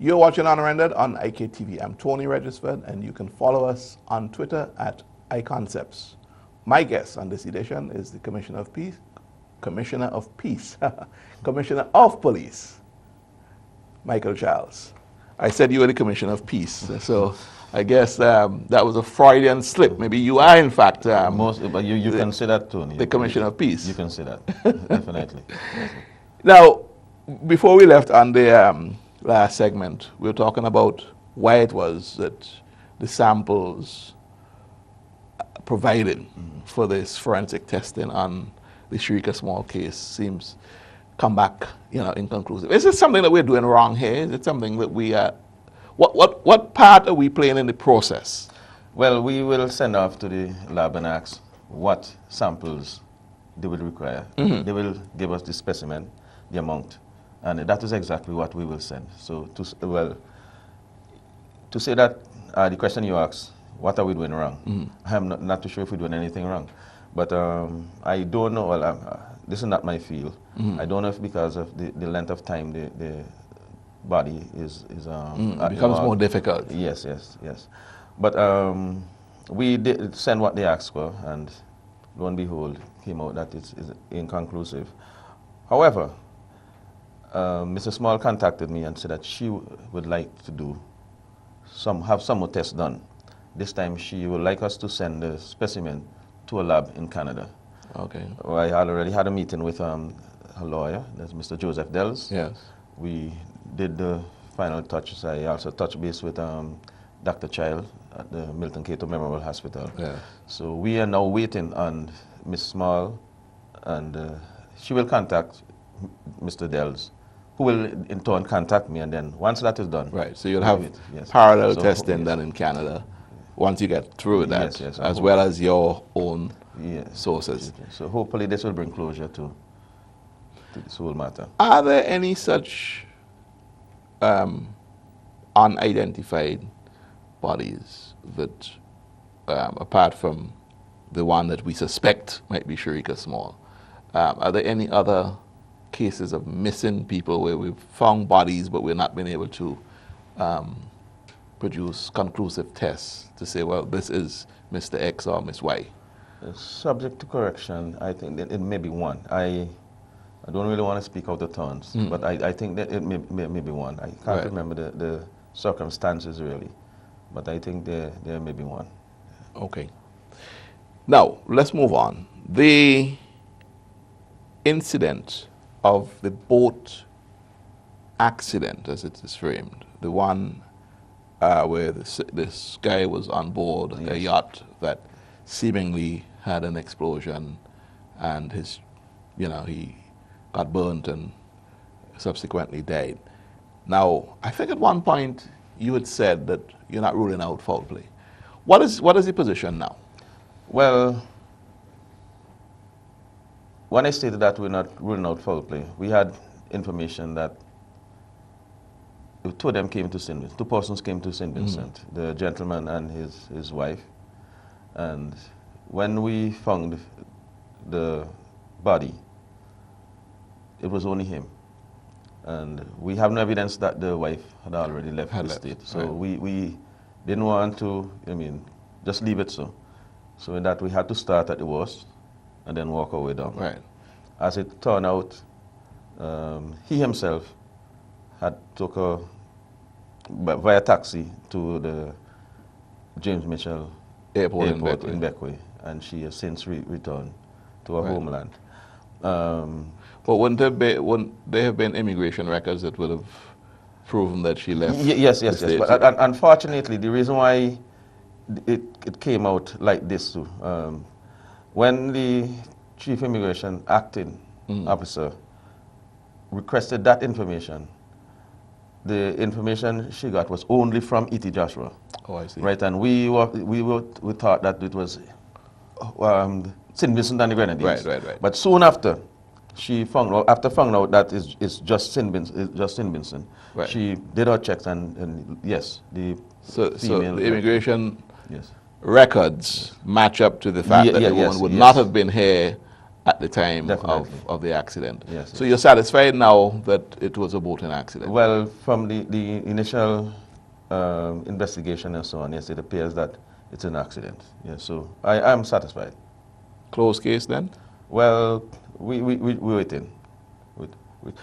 You're watching Unrendered on IKTV. I'm Tony Regisford, and you can follow us on Twitter at iConcepts. My guest on this edition is the Commissioner of Police, Commissioner of Police, Michael Charles. I said you were the Commissioner of Peace, so I guess that was a Freudian slip. Maybe you are, in fact, but you can say that, Tony. The Commissioner of Peace. You can say that, definitely. Now, before we left on the last segment, we were talking about why it was that the samples provided for this forensic testing on the Sharika Small case seems come back, inconclusive. Is it something that we're doing wrong here? Is it something that we are? What part are we playing in the process? Well, we will send off to the lab and ask what samples they will require. They will give us the specimen, the amount, and that is exactly what we will send. So, to say that the question you asked, what are we doing wrong? I'm not too sure if we're doing anything wrong, but I don't know. Well, this is not my field. I don't know if because of the length of time the body is it becomes more difficult. Yes. But we did send what they asked for, and lo and behold, came out that it's inconclusive. However, Mr. Small contacted me and said that she would like to have some more tests done. This time she would like us to send the specimen to a lab in Canada. Okay. I had already had a meeting with a lawyer, that's Mr. Joseph Dells. Yes. We did the final touches. I also touched base with Dr. Child at the Milton Cato Memorial Hospital. Yeah. So we are now waiting on Ms. Small, and she will contact Mr. Dells, who will in turn contact me, and then once that is done. Right, so you'll have parallel testing done in Canada once you get through that, as well as your own sources. So hopefully this will bring closure to this whole matter. Are there any such unidentified bodies that, apart from the one that we suspect might be Sharika Small, are there any other cases of missing people where we've found bodies but we've not been able to produce conclusive tests to say, well, this is Mr. X or Miss Y? Subject to correction, I think that it may be one. I don't really want to speak out of turns, but I think that it may be one. I can't remember the circumstances really, but I think there may be one. Okay. Now, let's move on. The incident of the boat accident, as it is framed, the one where this guy was on board a yacht that seemingly had an explosion, and he got burnt and subsequently died. Now, I think at one point you had said that you're not ruling out foul play. What is the position now? Well, when I stated that we're not ruling out foul play, we had information that two of them came to St. Vincent. Two persons came to St. Vincent, the gentleman and his wife. And when we found the body, it was only him. And we have no evidence that the wife had already left the state. So we didn't want to, just leave it so. So in that we had to start at the worst and then walk our way down. Right. As it turned out, he himself had took via taxi to the James Mitchell Airport in Beckway, and she has since returned to her homeland. But wouldn't there have been immigration records that would have proven that she left? Yes. But unfortunately, the reason why it came out like this too, when the Chief Immigration Acting Officer requested that information, the information she got was only from E.T. Joshua. Oh, I see. Right, and we thought that it was St. Vincent and the Grenadines. Right. But soon after, found out that it's just St. Vincent. Right. She did her checks and yes, so the immigration records match up to the fact that the woman would yes. not have been here at the time Definitely. of the accident. Yes, So yes. you're satisfied now that it was a boating accident? Well, from the initial investigation and so on, yes, it appears that it's an accident. Yes, so I am satisfied. Closed case then? Well, we're waiting.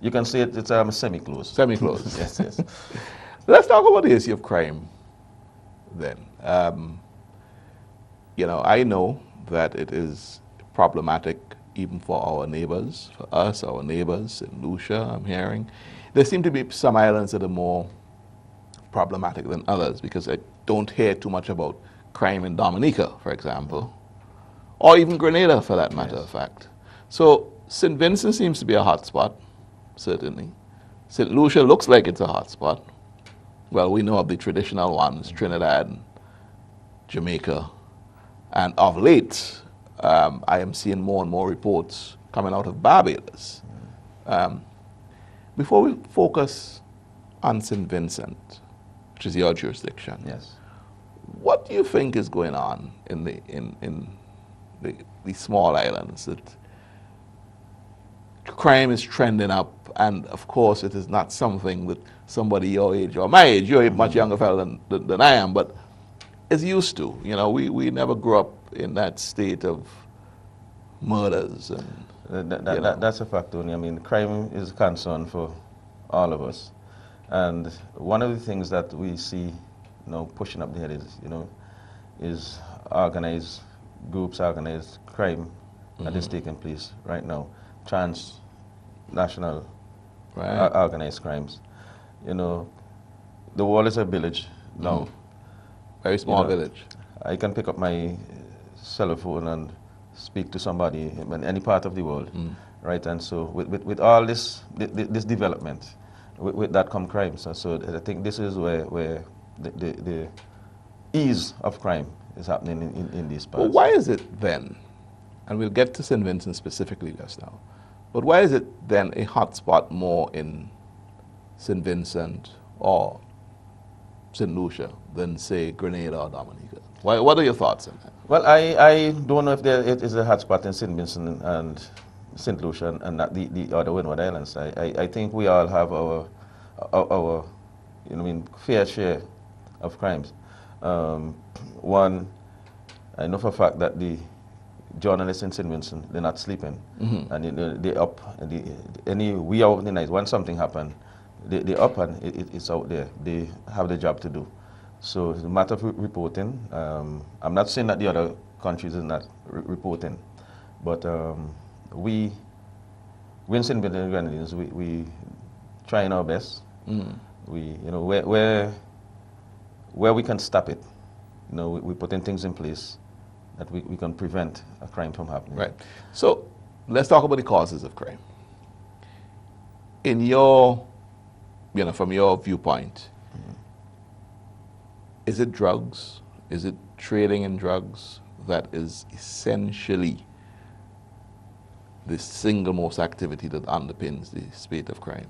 You can say it's semi-closed. Semi-closed. Yes, yes. Let's talk about the issue of crime then. I know that it is problematic even for our neighbors, for us, our neighbors in Lucia, I'm hearing. There seem to be some islands that are more problematic than others because I don't hear too much about crime in Dominica, for example, or even Grenada for that matter of fact. So St. Vincent seems to be a hot spot, certainly. St. Lucia looks like it's a hot spot. Well, we know of the traditional ones, Trinidad, Jamaica, and of late, I am seeing more and more reports coming out of Barbados. Before we focus on St. Vincent, which is your jurisdiction, Yes. what do you think is going on in the small islands that crime is trending up, and of course it is not something that somebody your age or my age, you're a much younger fellow than I am, but is used to. We never grew up in that state of murders and That's a fact, Tony. I mean, crime is a concern for all of us. And one of the things that we see, pushing up the head is organized groups, organized crime that is taking place right now. Transnational organized crimes. The world is a village now. Very small village. I can pick up my cell phone and speak to somebody in any part of the world, right? And so with all this development, with that come crimes. So I think this is where the ease of crime is happening in these parts. Well, why is it then, and we'll get to St. Vincent specifically just now, but why is it then a hotspot more in St. Vincent or St. Lucia than, say, Grenada or Dominica? What are your thoughts on that? Well, I don't know if it is a hotspot in St. Vincent and St. Lucia and not the other Windward Islands. I think we all have our fair share of crimes. One, I know for a fact that the journalists in St. Vincent, they're not sleeping. And they're up. We out in the night. When something happens, they're up and it's out there. They have the job to do. So it's a matter of reporting. I'm not saying that the other countries are not reporting, but we in St. Vincent and Grenadines, we trying our best. We, where we can stop it, we putting things in place that we can prevent a crime from happening. Right. So let's talk about the causes of crime. In your, from your viewpoint, is it drugs? Is it trading in drugs that is essentially the single most activity that underpins the spate of crime?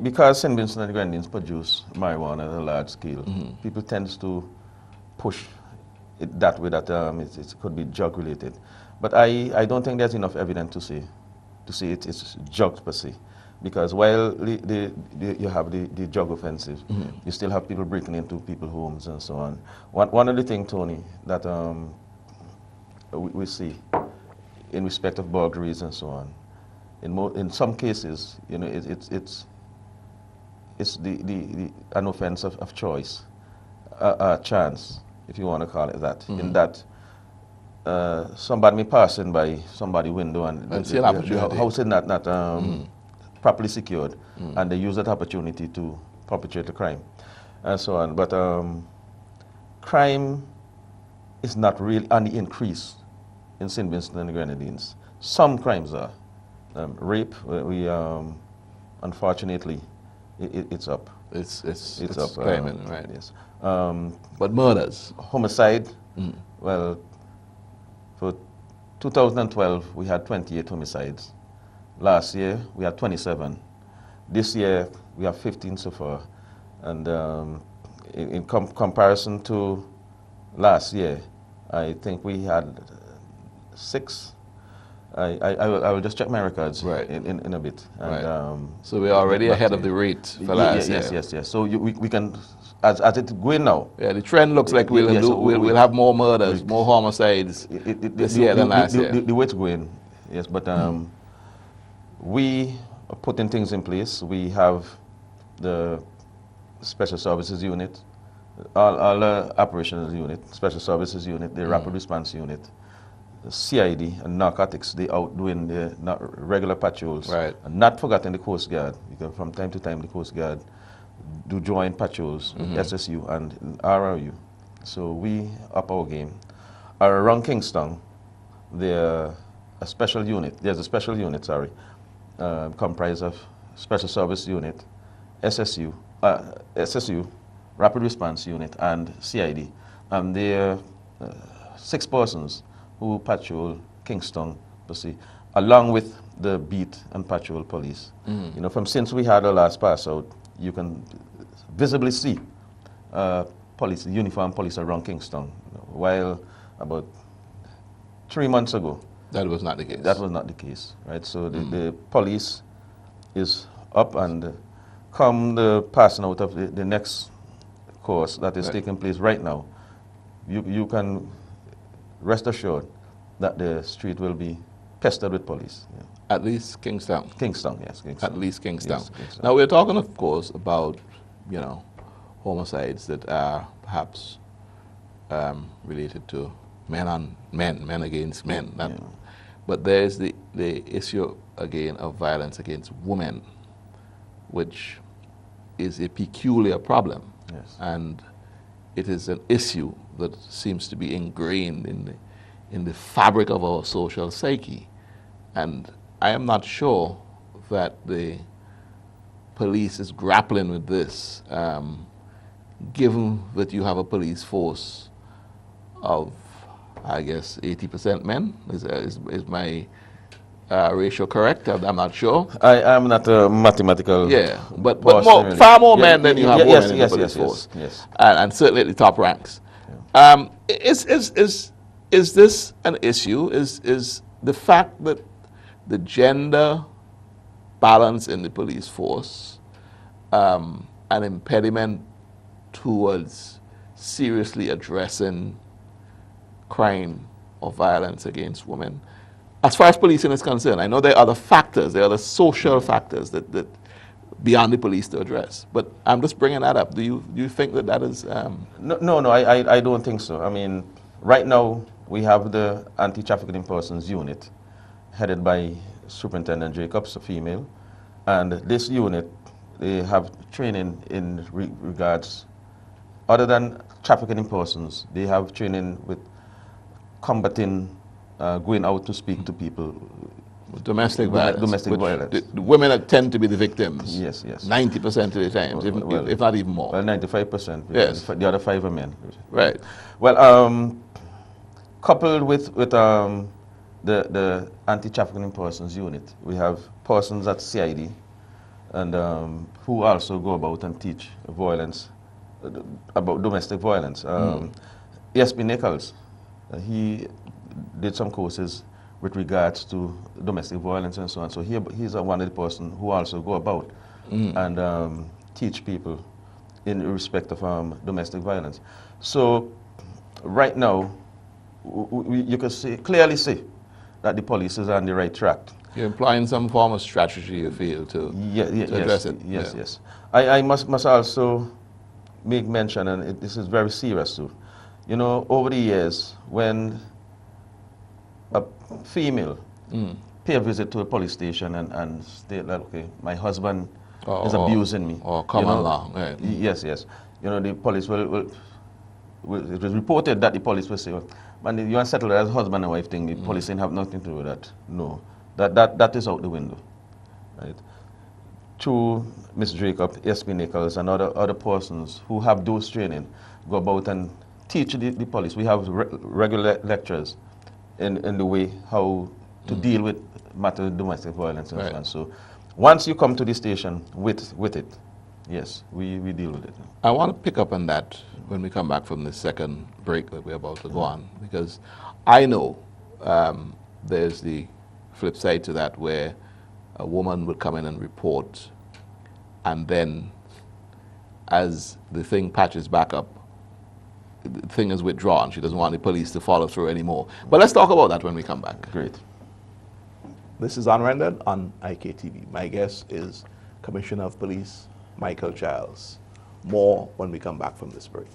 Because St. Vincent and the Grenadines produce marijuana at a large scale, people tend to push it that way, that it could be drug related. But I don't think there's enough evidence to say it's drugs per se. Because while you have the drug offensive, you still have people breaking into people's homes and so on. One of the things, Tony, that we see in respect of burglaries and so on, in some cases, it's an offense of choice, a chance, if you want to call it that. In that somebody may pass in by somebody's window and the house is not properly secured, and they use that opportunity to perpetrate a crime, and so on. But crime is not really on the increase in St. Vincent and the Grenadines. Some crimes are. Rape, we unfortunately, it's up. It's up. climbing, right? Yes. But murders? Homicide, well, for 2012, we had 28 homicides. Last year, we had 27. This year, we have 15 so far. And in comparison to last year, I think we had 6 I will just check my records Right. in a bit. And, Right. So we're already ahead of the rate for last year. Yes. So we can, as it's going now. Yeah, the trend looks like we'll have more murders, more homicides this year than last year. The way it's going, yes, but we are putting things in place. We have the Special Services Unit, all the Operations Unit, Special Services Unit, the Rapid Response Unit, the CID and narcotics, they out doing the regular patrols. Right. And not forgetting the Coast Guard, because from time to time the Coast Guard do joint patrols with SSU and RRU. So we up our game. Around Kingston, there's a special unit, comprised of Special Service Unit, SSU, Rapid Response Unit, and CID. And there are 6 persons who patrol Kingston, along with the beat and patrol police. You know, from since we had our last pass out, you can visibly see police, uniformed police around Kingston. While about 3 months ago, that was not the case. That was not the case, right? So the police is up, and come the passing out of the next course that is taking place right now, you can rest assured that the street will be pestered with police. Yeah. At least Kingston. Kingston, yes. Kingston. At least Kingston. Yes, Kingston. Now we're talking, of course, about homicides that are perhaps related to men against men. But there's the issue again of violence against women, which is a peculiar problem. Yes. And it is an issue that seems to be ingrained in the fabric of our social psyche. And I am not sure that the police is grappling with this, given that you have a police force of, I guess, 80% men. Is my ratio correct? I'm not sure. I am not a mathematical. Yeah, but really. far more men than you have women in the police force. Yes. And certainly at the top ranks. Yeah. Is this an issue? Is the fact that the gender balance in the police force an impediment towards seriously addressing crime or violence against women? As far as policing is concerned, I know there are other factors, there are other social factors that beyond the police to address. But I'm just bringing that up. Do you think that is? No, I don't think so. I mean, right now we have the Anti-Trafficking in Persons Unit, headed by Superintendent Jacobs, a female, and this unit, they have training in regards, other than trafficking in persons, they have training with combating, going out to speak to people. Domestic violence. Domestic violence. The women that tend to be the victims. Yes. 90% of the times, if not even more. Well, 95%. Yes. The other 5 are men. Right. Well, coupled with the Anti-Trafficking in Persons Unit, we have persons at CID, and who also go about and teach violence, about domestic violence. ESP Nichols, he did some courses with regards to domestic violence and so on. So he's one of the person who also go about and teach people in respect of domestic violence. So right now, you can clearly see that the police is on the right track. You're implying some form of strategy, you feel, to address it. Yes. I must also make mention, and this is very serious too. You know, over the years, when a female pay a visit to a police station and state that, okay, my husband is abusing me. Or come along. Right. Yes. You know, the police will it was reported that the police will say, well, man, you unsettle that as husband and wife thing, the police didn't have nothing to do with that. No. That is out the window. Right? Through Ms. Jacob, S.P. Nichols, and other persons who have those training, go about and teach the police. We have regular lectures in the way how to deal with matters of domestic violence and so on. So once you come to the station with it, yes, we deal with it. I want to pick up on that when we come back from the second break that we're about to go on, because I know there's the flip side to that where a woman would come in and report, and then as the thing patches back up, the thing is withdrawn. She doesn't want the police to follow through anymore. But let's talk about that when we come back. Great. This is Unrendered on IKTV. My guest is Commissioner of Police Michael Giles. More when we come back from this break.